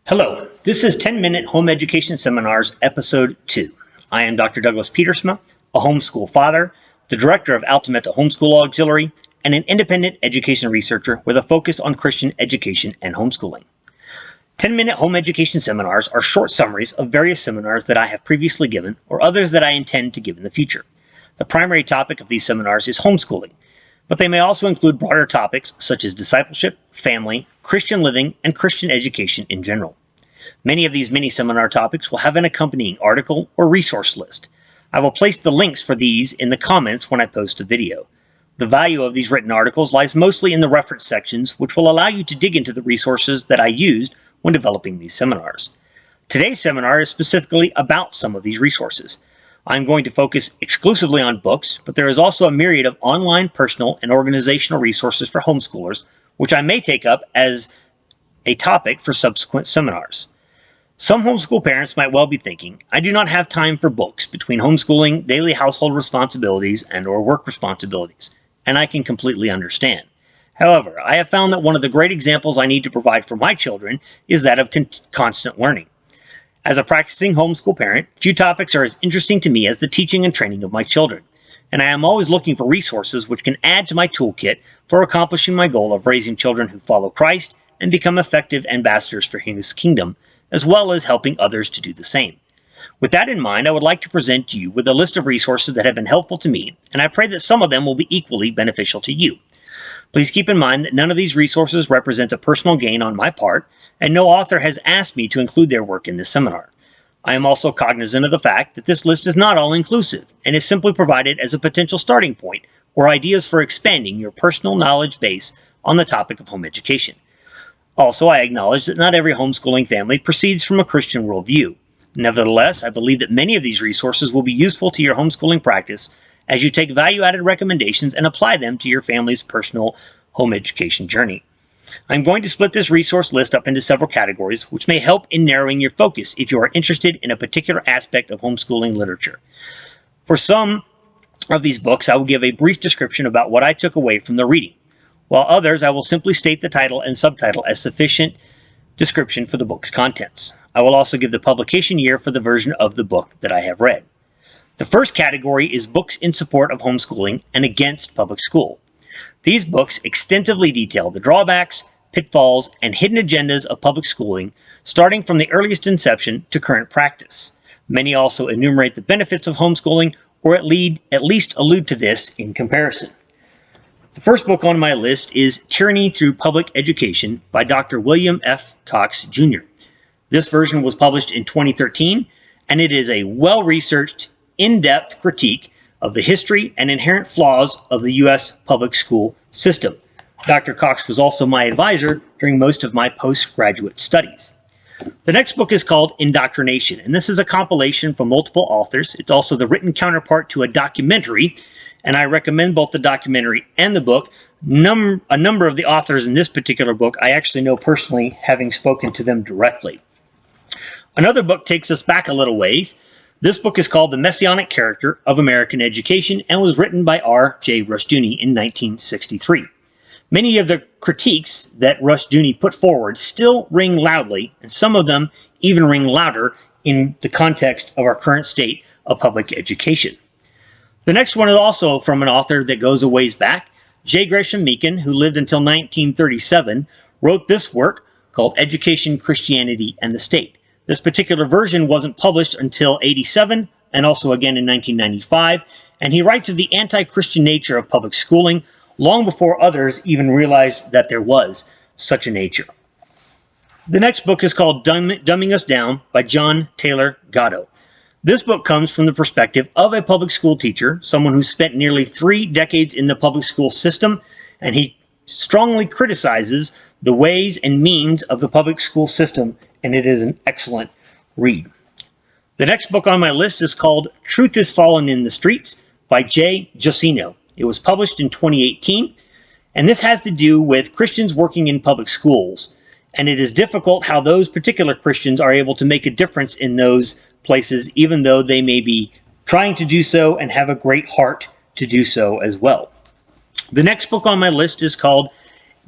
Hello, this is 10-Minute Home Education Seminars, Episode 2. I am Dr. Douglas Pietersma, a homeschool father, the director of Altamenta Homeschool Auxiliary, and an independent education researcher with a focus on Christian education and homeschooling. 10-Minute Home Education Seminars are short summaries of various seminars that I have previously given or others that I intend to give in the future. The primary topic of these seminars is homeschooling, but they may also include broader topics such as discipleship, family, Christian living, and Christian education in general. Many of these mini-seminar topics will have an accompanying article or resource list. I will place the links for these in the comments when I post a video. The value of these written articles lies mostly in the reference sections, which will allow you to dig into the resources that I used when developing these seminars. Today's seminar is specifically about some of these resources. I'm going to focus exclusively on books, but there is also a myriad of online, personal, and organizational resources for homeschoolers, which I may take up as a topic for subsequent seminars. Some homeschool parents might well be thinking, I do not have time for books between homeschooling, daily household responsibilities, and/or work responsibilities, and I can completely understand. However, I have found that one of the great examples I need to provide for my children is that of constant learning. As a practicing homeschool parent, few topics are as interesting to me as the teaching and training of my children, and I am always looking for resources which can add to my toolkit for accomplishing my goal of raising children who follow Christ and become effective ambassadors for His kingdom, as well as helping others to do the same. With that in mind, I would like to present to you with a list of resources that have been helpful to me, and I pray that some of them will be equally beneficial to you. Please keep in mind that none of these resources represents a personal gain on my part, and no author has asked me to include their work in this seminar. I am also cognizant of the fact that this list is not all-inclusive, and is simply provided as a potential starting point or ideas for expanding your personal knowledge base on the topic of home education. Also, I acknowledge that not every homeschooling family proceeds from a Christian worldview. Nevertheless, I believe that many of these resources will be useful to your homeschooling practice as you take value-added recommendations and apply them to your family's personal home education journey. I'm going to split this resource list up into several categories, which may help in narrowing your focus if you are interested in a particular aspect of homeschooling literature. For some of these books, I will give a brief description about what I took away from the reading, while others I will simply state the title and subtitle as sufficient description for the book's contents. I will also give the publication year for the version of the book that I have read. The first category is books in support of homeschooling and against public school. These books extensively detail the drawbacks, pitfalls, and hidden agendas of public schooling, starting from the earliest inception to current practice. Many also enumerate the benefits of homeschooling, or at least allude to this in comparison. The first book on my list is Tyranny Through Public Education by Dr. William F. Cox, Jr. This version was published in 2013, and it is a well-researched, in-depth critique of the history and inherent flaws of the U.S. public school system. Dr. Cox was also my advisor during most of my postgraduate studies. The next book is called Indoctrination, and this is a compilation from multiple authors. It's also the written counterpart to a documentary, and I recommend both the documentary and the book. A number of the authors in this particular book I actually know personally, having spoken to them directly. Another book takes us back a little ways. This book is called The Messianic Character of American Education and was written by R.J. Rushdoony in 1963. Many of the critiques that Rushdoony put forward still ring loudly, and some of them even ring louder in the context of our current state of public education. The next one is also from an author that goes a ways back. J. Gresham Machen, who lived until 1937, wrote this work called Education, Christianity, and the State. This particular version wasn't published until 1987 and also again in 1995, and he writes of the anti-Christian nature of public schooling long before others even realized that there was such a nature. The next book is called Dumbing Us Down by John Taylor Gatto. This book comes from the perspective of a public school teacher, someone who spent nearly 3 decades in the public school system, and he strongly criticizes the ways and means of the public school system, and it is an excellent read. The next book on my list is called Truth is Fallen in the Streets by Jay Josino. It was published in 2018, and this has to do with Christians working in public schools, and it is difficult how those particular Christians are able to make a difference in those places, even though they may be trying to do so and have a great heart to do so as well. The next book on my list is called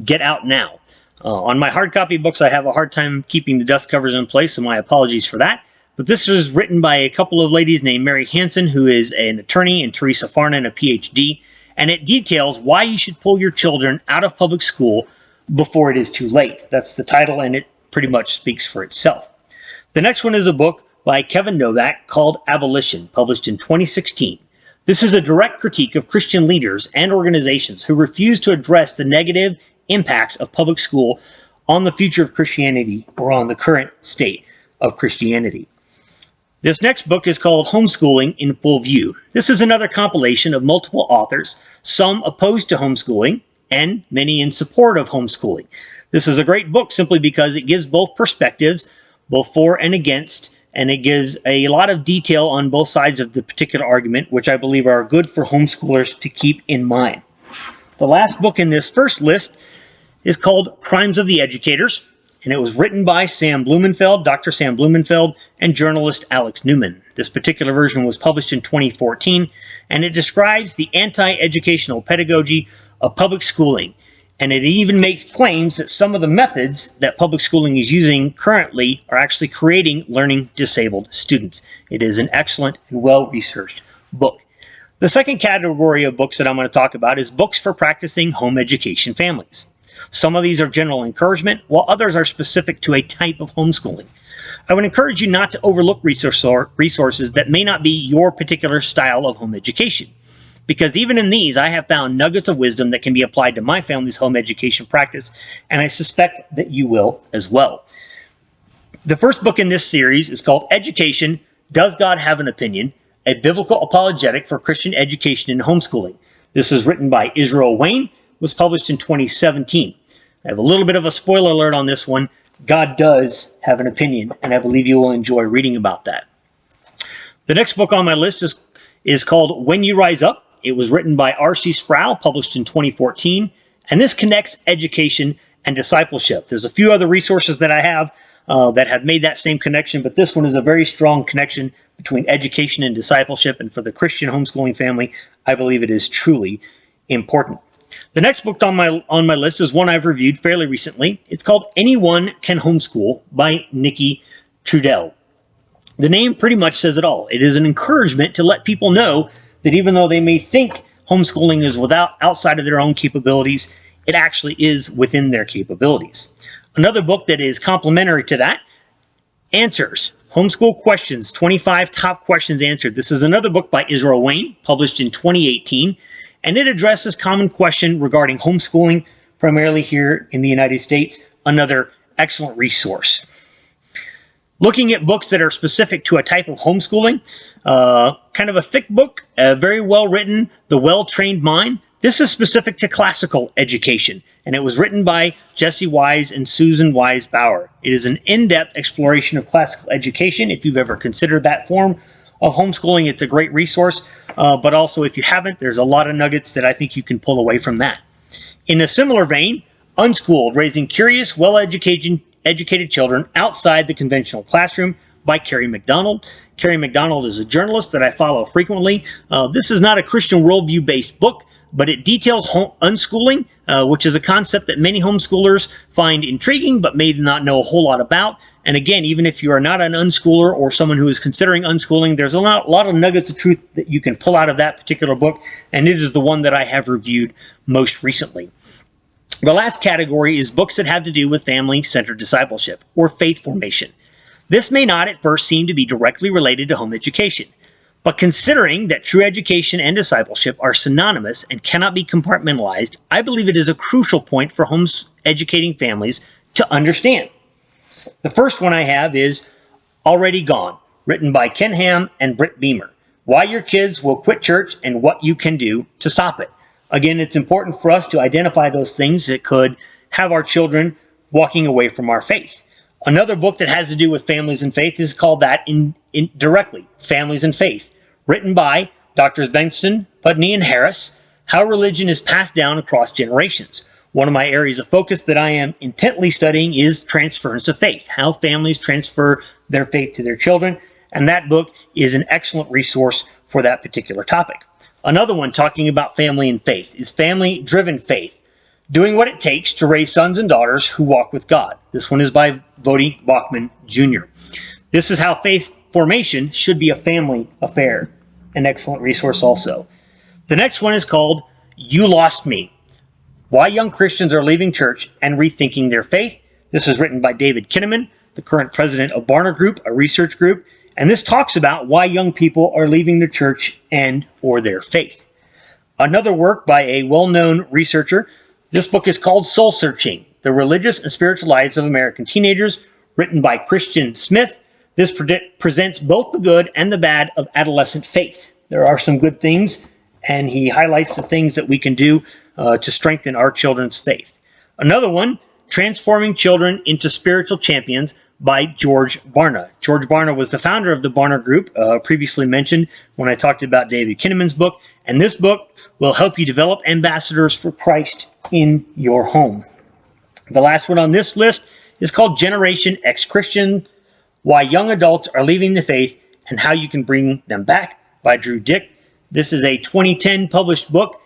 Get Out Now. On my hard copy books, I have a hard time keeping the dust covers in place, so my apologies for that. But this was written by a couple of ladies named Mary Hansen, who is an attorney, and Teresa Farnan, a PhD, and it details why you should pull your children out of public school before it is too late. That's the title, and it pretty much speaks for itself. The next one is a book by Kevin Novak called Abolition, published in 2016. This is a direct critique of Christian leaders and organizations who refuse to address the negative impacts of public school on the future of Christianity or on the current state of Christianity. This next book is called Homeschooling in Full View. This is another compilation of multiple authors, some opposed to homeschooling and many in support of homeschooling. This is a great book simply because it gives both perspectives, both for and against, and it gives a lot of detail on both sides of the particular argument, which I believe are good for homeschoolers to keep in mind. The last book in this first list is called Crimes of the Educators, and it was written by Sam Blumenfeld, Dr. Sam Blumenfeld, and journalist Alex Newman. This particular version was published in 2014, and it describes the anti-educational pedagogy of public schooling, and it even makes claims that some of the methods that public schooling is using currently are actually creating learning disabled students. It is an excellent and well-researched book. The second category of books that I'm going to talk about is books for practicing home education families. Some of these are general encouragement, while others are specific to a type of homeschooling. I would encourage you not to overlook resources that may not be your particular style of home education, because even in these, I have found nuggets of wisdom that can be applied to my family's home education practice, and I suspect that you will as well. The first book in this series is called Education, Does God Have an Opinion? A Biblical Apologetic for Christian Education in Homeschooling. This is written by Israel Wayne, was published in 2017. I have a little bit of a spoiler alert on this one. God does have an opinion, and I believe you will enjoy reading about that. The next book on my list is called When You Rise Up. It was written by R.C. Sproul, published in 2014, and this connects education and discipleship. There's a few other resources that I have that have made that same connection, but this one is a very strong connection between education and discipleship, and for the Christian homeschooling family, I believe it is truly important. The next book on my list is one I've reviewed fairly recently. It's called Anyone Can Homeschool by Nikki Trudell. The name pretty much says it all. It is an encouragement to let people know that even though they may think homeschooling is outside of their own capabilities, it actually is within their capabilities. Another book that is complementary to that, Answers, Homeschool Questions, 25 Top Questions Answered. This is another book by Israel Wayne, published in 2018, and it addresses common questions regarding homeschooling, primarily here in the United States. Another excellent resource. Looking at books that are specific to a type of homeschooling, kind of a thick book, very well written, The Well-Trained Mind. This is specific to classical education, and it was written by Jesse Wise and Susan Wise Bauer. It is an in-depth exploration of classical education. If you've ever considered that form of homeschooling, it's a great resource, but also if you haven't, there's a lot of nuggets that I think you can pull away from that. In a similar vein, Unschooled, Raising Curious, Well-Educated Children Outside the Conventional Classroom by Carrie McDonald. Carrie McDonald is a journalist that I follow frequently. This is not a Christian worldview-based book, but it details unschooling, which is a concept that many homeschoolers find intriguing but may not know a whole lot about. And again, even if you are not an unschooler or someone who is considering unschooling, there's a lot of nuggets of truth that you can pull out of that particular book, and it is the one that I have reviewed most recently. The last category is books that have to do with family-centered discipleship or faith formation. This may not at first seem to be directly related to home education, but considering that true education and discipleship are synonymous and cannot be compartmentalized, I believe it is a crucial point for home educating families to understand. The first one I have is Already Gone, written by Ken Ham and Britt Beamer. Why Your Kids Will Quit Church and What You Can Do to Stop It. Again, it's important for us to identify those things that could have our children walking away from our faith. Another book that has to do with families and faith is called that directly, Families and Faith, written by Drs. Bengtson, Putney, and Harris, How Religion is Passed Down Across Generations. One of my areas of focus that I am intently studying is transference of faith, how families transfer their faith to their children, and that book is an excellent resource for that particular topic. Another one talking about family and faith is Family Driven Faith, Doing What It Takes to Raise Sons and Daughters Who Walk with God. This one is by Vody Bachman Jr. This is how faith formation should be a family affair. An excellent resource also. The next one is called You Lost Me. Why Young Christians Are Leaving Church and Rethinking Their Faith. This is written by David Kinnaman, the current president of Barna Group, a research group. And this talks about why young people are leaving the church and or their faith. Another work by a well-known researcher. This book is called Soul Searching, The Religious and Spiritual Lives of American Teenagers, written by Christian Smith. This presents both the good and the bad of adolescent faith. There are some good things, and he highlights the things that we can do to strengthen our children's faith. Another one, Transforming Children into Spiritual Champions, by George Barna. George Barna was the founder of the Barna Group, previously mentioned when I talked about David Kinnaman's book, and this book will help you develop ambassadors for Christ in your home. The last one on this list is called Generation X Christian, Why Young Adults Are Leaving the Faith and How You Can Bring Them Back, by Drew Dick. This is a 2010 published book.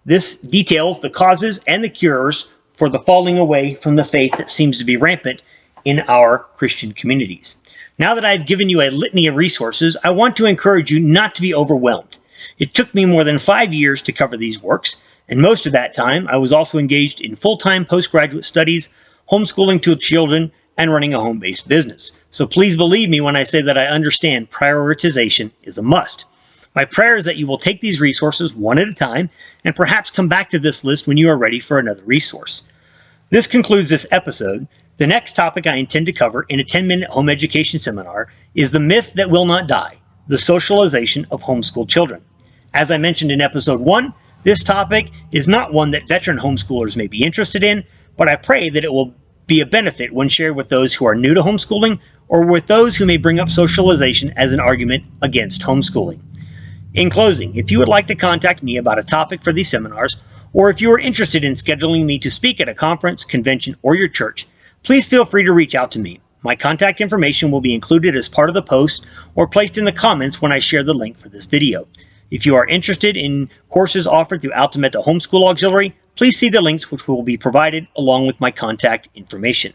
This details the causes and the cures for the falling away from the faith that seems to be rampant in our Christian communities. Now that I've given you a litany of resources, I want to encourage you not to be overwhelmed. It took me more than 5 years to cover these works, and most of that time I was also engaged in full-time postgraduate studies, homeschooling 2 children, and running a home-based business. So please believe me when I say that I understand prioritization is a must. My prayer is that you will take these resources one at a time and perhaps come back to this list when you are ready for another resource. This concludes this episode. The next topic I intend to cover in a 10-minute home education seminar is the myth that will not die, the socialization of homeschooled children. As I mentioned in episode 1, this topic is not one that veteran homeschoolers may be interested in, but I pray that it will be a benefit when shared with those who are new to homeschooling or with those who may bring up socialization as an argument against homeschooling. In closing, if you would like to contact me about a topic for these seminars, or if you are interested in scheduling me to speak at a conference, convention, or your church, please feel free to reach out to me. My contact information will be included as part of the post or placed in the comments when I share the link for this video. If you are interested in courses offered through Altamenta Homeschool Auxiliary, please see the links which will be provided along with my contact information.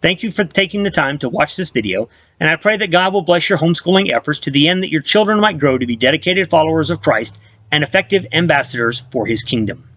Thank you for taking the time to watch this video, and I pray that God will bless your homeschooling efforts to the end that your children might grow to be dedicated followers of Christ and effective ambassadors for His kingdom.